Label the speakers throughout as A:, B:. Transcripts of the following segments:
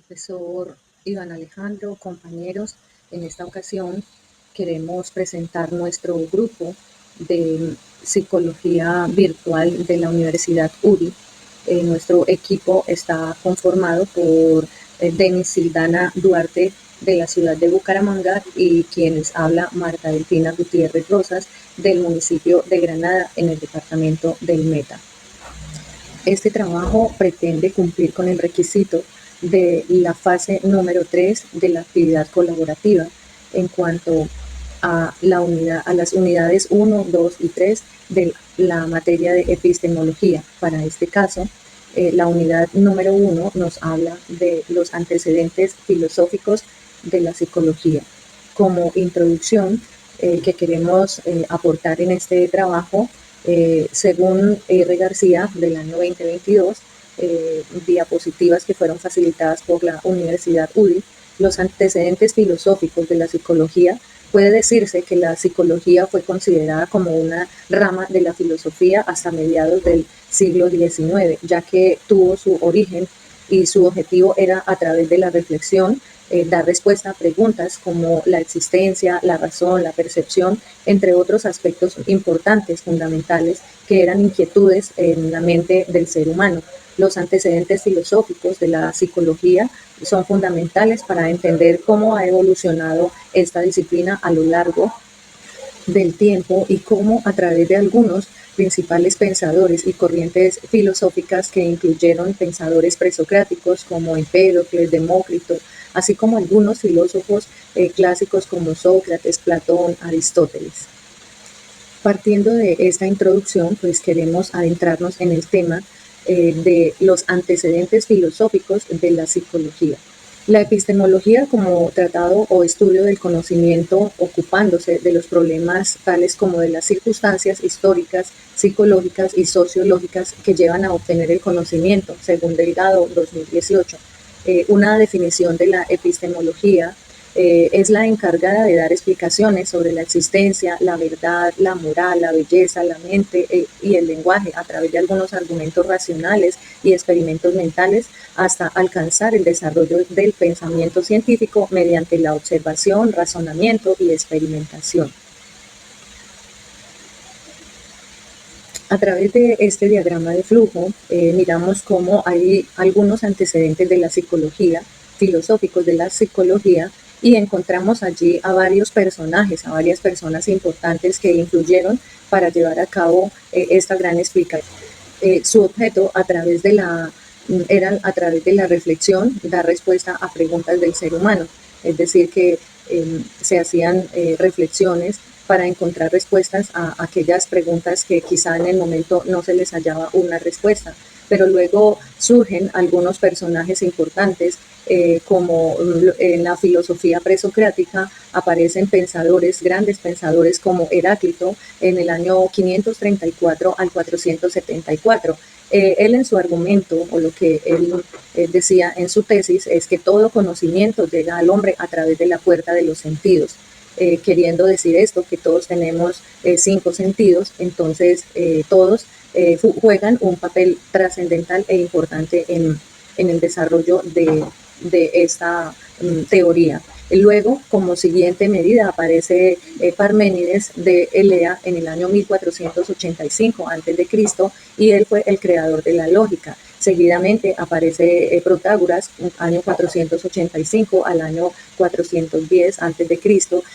A: Profesor Iván Alejandro, compañeros, en esta ocasión queremos presentar nuestro grupo de psicología virtual de la Universidad UDI. Nuestro equipo está conformado por Denis Sildana Duarte de la ciudad de Bucaramanga y quienes habla Marta Delfina Gutiérrez Rosas del municipio de Granada en el departamento del Meta. Este trabajo pretende cumplir con el requisito de la fase número 3 de la actividad colaborativa en cuanto a las unidades 1, 2 y 3 de la materia de epistemología. Para este caso, la unidad número 1 nos habla de los antecedentes filosóficos de la psicología. Como introducción que queremos aportar en este trabajo, según R. García del año 2022, diapositivas que fueron facilitadas por la Universidad UDI, los antecedentes filosóficos de la psicología. Puede decirse que la psicología fue considerada como una rama de la filosofía hasta mediados del siglo XIX, ya que tuvo su origen y su objetivo era, a través de la reflexión, dar respuesta a preguntas como la existencia, la razón, la percepción, entre otros aspectos importantes, fundamentales, que eran inquietudes en la mente del ser humano. Los antecedentes filosóficos de la psicología son fundamentales para entender cómo ha evolucionado esta disciplina a lo largo del tiempo y cómo, a través de algunos principales pensadores y corrientes filosóficas que incluyeron pensadores presocráticos como Empédocles, Demócrito, así como algunos filósofos clásicos como Sócrates, Platón, Aristóteles. Partiendo de esta introducción, pues queremos adentrarnos en el tema de los antecedentes filosóficos de la psicología. La epistemología, como tratado o estudio del conocimiento, ocupándose de los problemas tales como de las circunstancias históricas, psicológicas y sociológicas que llevan a obtener el conocimiento, según Delgado 2018. Una definición de la epistemología es la encargada de dar explicaciones sobre la existencia, la verdad, la moral, la belleza, la mente y el lenguaje a través de algunos argumentos racionales y experimentos mentales hasta alcanzar el desarrollo del pensamiento científico mediante la observación, razonamiento y experimentación. A través de este diagrama de flujo miramos cómo hay algunos antecedentes de la psicología, filosóficos de la psicología, y encontramos allí a varios personajes, a varias personas importantes que influyeron para llevar a cabo esta gran explicación. Su objeto era a través de la reflexión dar respuesta a preguntas del ser humano, es decir, que se hacían reflexiones para encontrar respuestas a aquellas preguntas que quizá en el momento no se les hallaba una respuesta. Pero luego surgen algunos personajes importantes, como en la filosofía presocrática aparecen pensadores, grandes pensadores como Heráclito en el año 534 al 474. Él en su argumento, o lo que él decía en su tesis, es que todo conocimiento llega al hombre a través de la puerta de los sentidos. Queriendo decir esto, que todos tenemos 5 sentidos, entonces todos juegan un papel trascendental e importante en el desarrollo de esta teoría. Luego, como siguiente medida, aparece Parménides de Elea en el año 1485 a.C. y él fue el creador de la lógica. Seguidamente aparece Protágoras, año 485 al año 410 a.C.,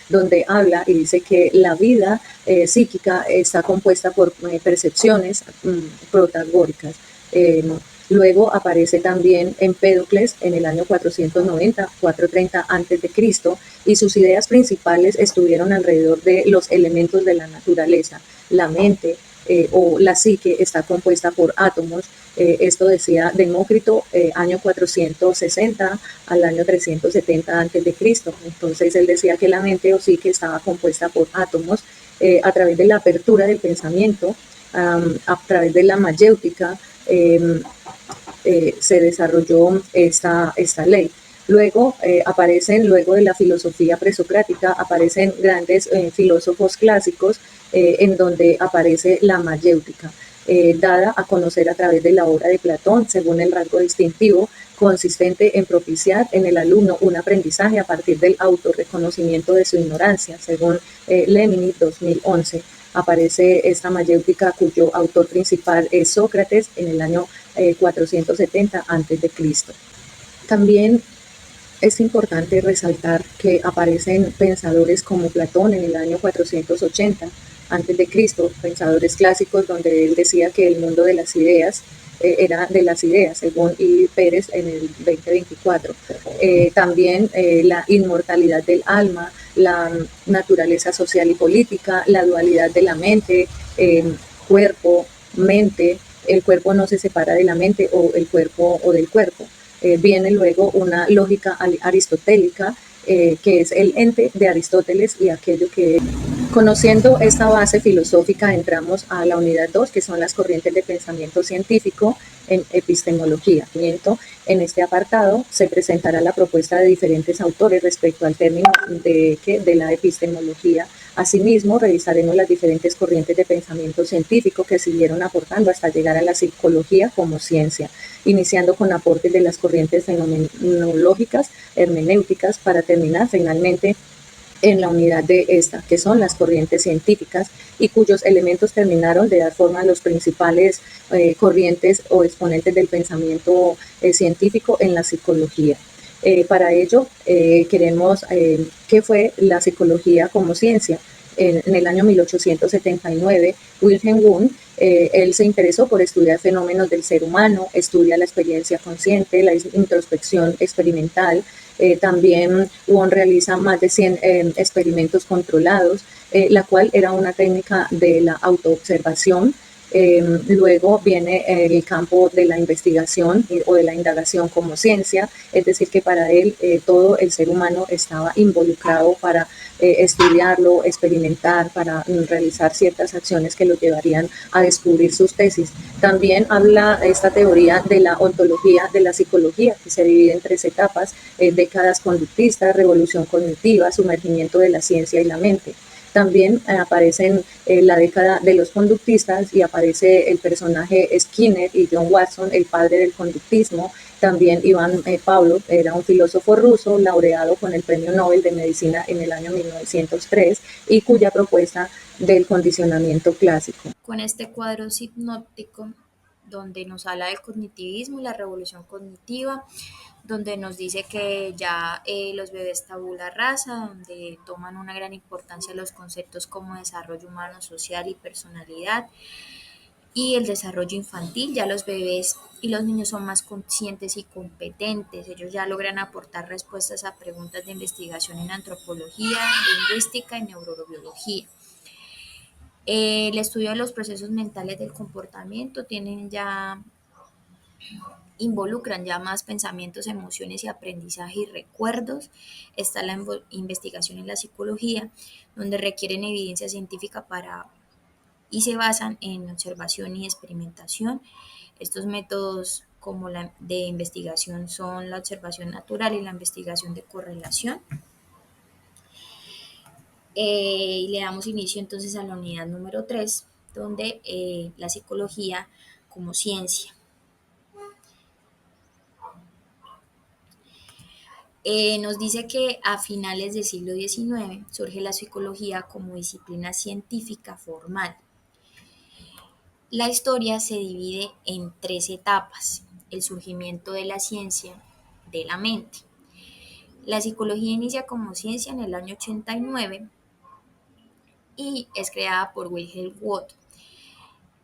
A: donde habla y dice que la vida psíquica está compuesta por percepciones protagóricas. Luego aparece también Empédocles en el año 490, 430 a.C., y sus ideas principales estuvieron alrededor de los elementos de la naturaleza. La mente o la psique está compuesta por átomos. Esto decía Demócrito, año 460 al año 370 a.C. Entonces él decía que la mente o psique estaba compuesta por átomos. A través de la apertura del pensamiento, a través de la mayéutica, se desarrolló esta ley. Luego luego de la filosofía presocrática, aparecen grandes filósofos clásicos en donde aparece la mayéutica. dada a conocer a través de la obra de Platón, según el rasgo distintivo consistente en propiciar en el alumno un aprendizaje a partir del autorreconocimiento de su ignorancia, según Lemony 2011. Aparece esta mayéutica cuyo autor principal es Sócrates en el año 470 a.C. También es importante resaltar que aparecen pensadores como Platón en el año 480 antes de Cristo, pensadores clásicos donde él decía que el mundo de las ideas era de las ideas, según I. Pérez en el 2024. También la inmortalidad del alma, la naturaleza social y política, la dualidad de la mente, cuerpo, mente, el cuerpo no se separa de la mente o el cuerpo o del cuerpo. Viene luego una lógica aristotélica, que es el ente de Aristóteles y aquello que... Conociendo esta base filosófica, entramos a la unidad 2, que son las corrientes de pensamiento científico en epistemología. En este apartado se presentará la propuesta de diferentes autores respecto al término de la epistemología. Asimismo, revisaremos las diferentes corrientes de pensamiento científico que siguieron aportando hasta llegar a la psicología como ciencia, iniciando con aportes de las corrientes fenomenológicas, hermenéuticas, para terminar finalmente en la unidad de esta, que son las corrientes científicas y cuyos elementos terminaron de dar forma a los principales corrientes o exponentes del pensamiento científico en la psicología. Para ello, queremos qué fue la psicología como ciencia. En el año 1879, Wilhelm Wundt, él se interesó por estudiar fenómenos del ser humano, estudia la experiencia consciente, la introspección experimental. También Wundt realiza más de 100 experimentos controlados, la cual era una técnica de la autoobservación. Luego viene el campo de la investigación o de la indagación como ciencia, es decir, que para él todo el ser humano estaba involucrado para estudiarlo, experimentar, para realizar ciertas acciones que lo llevarían a descubrir sus tesis. También habla esta teoría de la ontología de la psicología, que se divide en 3 etapas: décadas conductistas, revolución cognitiva, sumergimiento de la ciencia y la mente. También aparecen la década de los conductistas y aparece el personaje Skinner y John Watson, el padre del conductismo. También Iván Pavlov era un filósofo ruso laureado con el Premio Nobel de Medicina en el año 1903 y cuya propuesta del condicionamiento clásico.
B: Con este cuadro hipnótico donde nos habla del cognitivismo y la revolución cognitiva, donde nos dice que ya los bebés tabula rasa, donde toman una gran importancia los conceptos como desarrollo humano, social y personalidad, y el desarrollo infantil. Ya los bebés y los niños son más conscientes y competentes, ellos ya logran aportar respuestas a preguntas de investigación en antropología, lingüística y neurobiología. El estudio de los procesos mentales del comportamiento tienen ya involucran ya más pensamientos, emociones y aprendizaje y recuerdos. Está la investigación en la psicología, donde requieren evidencia científica para y se basan en observación y experimentación. Estos métodos como la de investigación son la observación natural y la investigación de correlación. Y le damos inicio entonces a la unidad número 3, donde la psicología como ciencia. Nos dice que a finales del siglo XIX surge la psicología como disciplina científica formal. La historia se divide en 3 etapas: el surgimiento de la ciencia de la mente. La psicología inicia como ciencia en el año 89 y es creada por Wilhelm Wundt.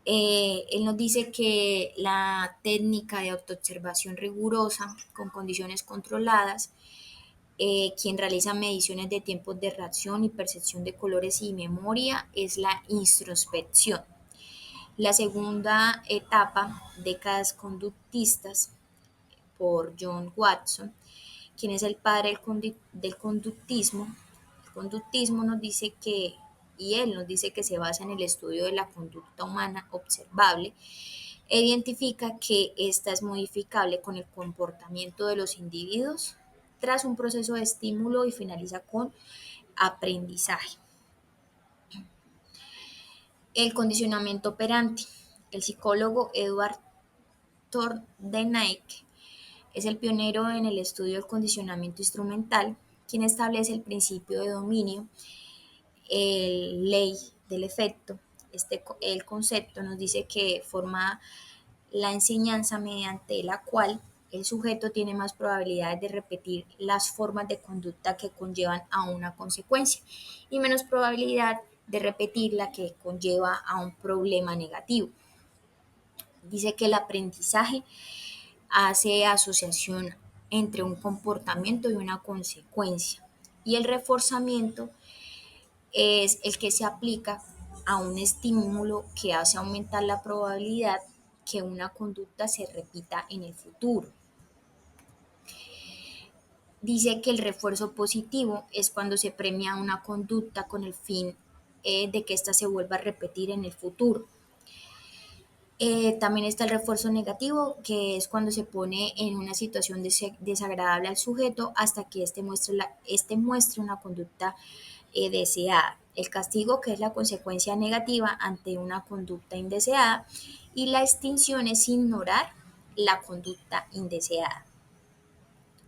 B: Él nos dice que la técnica de autoobservación rigurosa con condiciones controladas, quien realiza mediciones de tiempos de reacción y percepción de colores y memoria, es la introspección. La segunda etapa, décadas conductistas, por John Watson, quien es el padre del conductismo. El conductismo nos dice que, y él nos dice que se basa en el estudio de la conducta humana observable e identifica que ésta es modificable con el comportamiento de los individuos tras un proceso de estímulo y finaliza con aprendizaje. El condicionamiento operante. El psicólogo Edward Thorndike es el pionero en el estudio del condicionamiento instrumental, quien establece el principio de dominio, ley del efecto. El concepto nos dice que forma la enseñanza mediante la cual el sujeto tiene más probabilidades de repetir las formas de conducta que conllevan a una consecuencia y menos probabilidad de repetir la que conlleva a un problema negativo. Dice que el aprendizaje hace asociación entre un comportamiento y una consecuencia, y el reforzamiento es el que se aplica a un estímulo que hace aumentar la probabilidad que una conducta se repita en el futuro. Dice que el refuerzo positivo es cuando se premia una conducta con el fin de que ésta se vuelva a repetir en el futuro. También está el refuerzo negativo, que es cuando se pone en una situación desagradable al sujeto hasta que éste muestre una conducta deseada. El castigo, que es la consecuencia negativa ante una conducta indeseada, y la extinción es ignorar la conducta indeseada.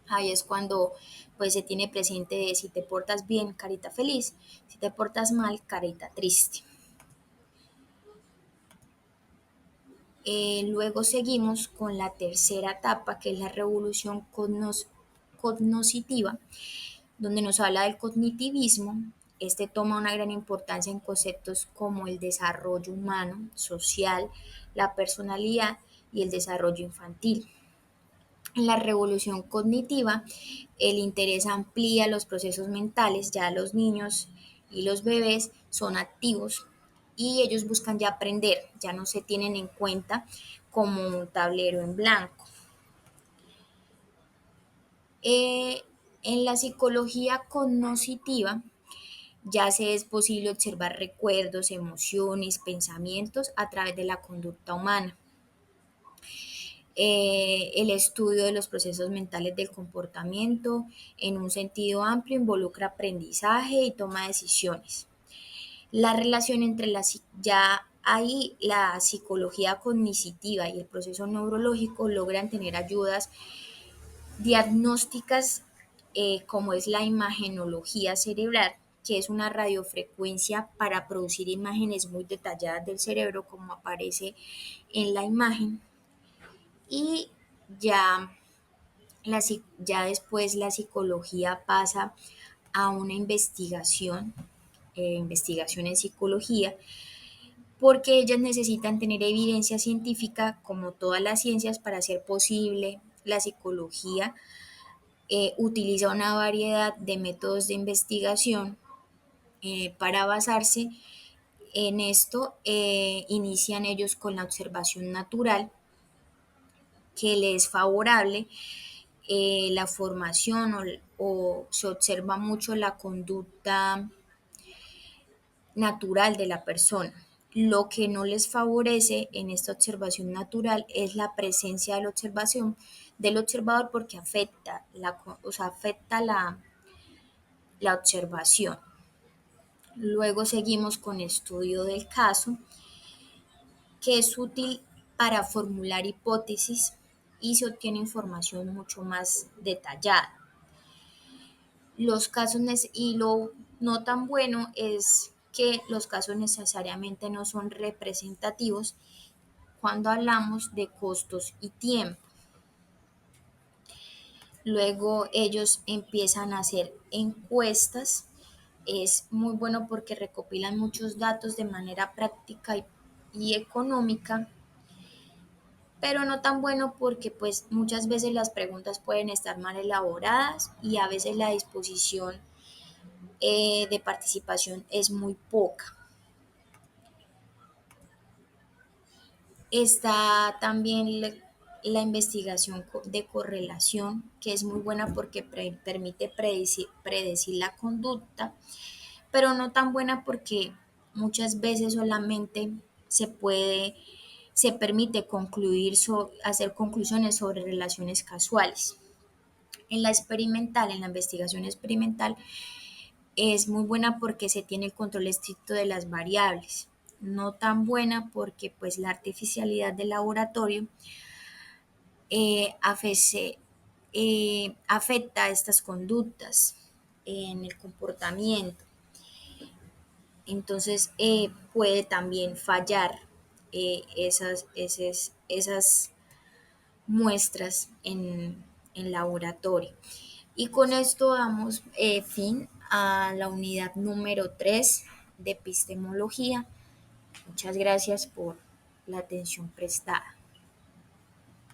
B: Ahí es cuando pues se tiene presente de si te portas bien, carita feliz, si te portas mal, carita triste. Luego seguimos con la tercera etapa, que es la revolución cognoscitiva, donde nos habla del cognitivismo. Este toma una gran importancia en conceptos como el desarrollo humano, social, la personalidad y el desarrollo infantil. En la revolución cognitiva, el interés amplía los procesos mentales, ya los niños y los bebés son activos y ellos buscan ya aprender, ya no se tienen en cuenta como un tablero en blanco. Eh, en la psicología cognitiva ya se es posible observar recuerdos, emociones, pensamientos a través de la conducta humana. El estudio de los procesos mentales del comportamiento en un sentido amplio involucra aprendizaje y toma de decisiones. La relación entre ya ahí la psicología cognitiva y el proceso neurológico logran tener ayudas diagnósticas como es la imagenología cerebral, que es una radiofrecuencia para producir imágenes muy detalladas del cerebro como aparece en la imagen, y ya, ya después la psicología pasa a una investigación en psicología, porque ellas necesitan tener evidencia científica como todas las ciencias para hacer posible. La psicología utiliza una variedad de métodos de investigación para basarse en esto. Inician ellos con la observación natural, que le es favorable la formación o se observa mucho la conducta natural de la persona. Lo que no les favorece en esta observación natural es la presencia de la observación del observador, porque afecta la observación. Luego seguimos con estudio del caso, que es útil para formular hipótesis y se obtiene información mucho más detallada. Los casos y lo no tan bueno es que los casos necesariamente no son representativos cuando hablamos de costos y tiempo. Luego ellos empiezan a hacer encuestas. Es muy bueno porque recopilan muchos datos de manera práctica y económica, pero no tan bueno porque pues muchas veces las preguntas pueden estar mal elaboradas y a veces la disposición de participación es muy poca. Está también la investigación de correlación, que es muy buena porque permite predecir la conducta, pero no tan buena porque muchas veces solamente se permite hacer conclusiones sobre relaciones casuales. En la investigación experimental, es muy buena porque se tiene el control estricto de las variables. no tan buena porque pues la artificialidad del laboratorio afecta estas conductas en el comportamiento. Entonces puede también fallar esas muestras en laboratorio. Y con esto damos fin a la unidad número 3 de epistemología. Muchas gracias por la atención prestada.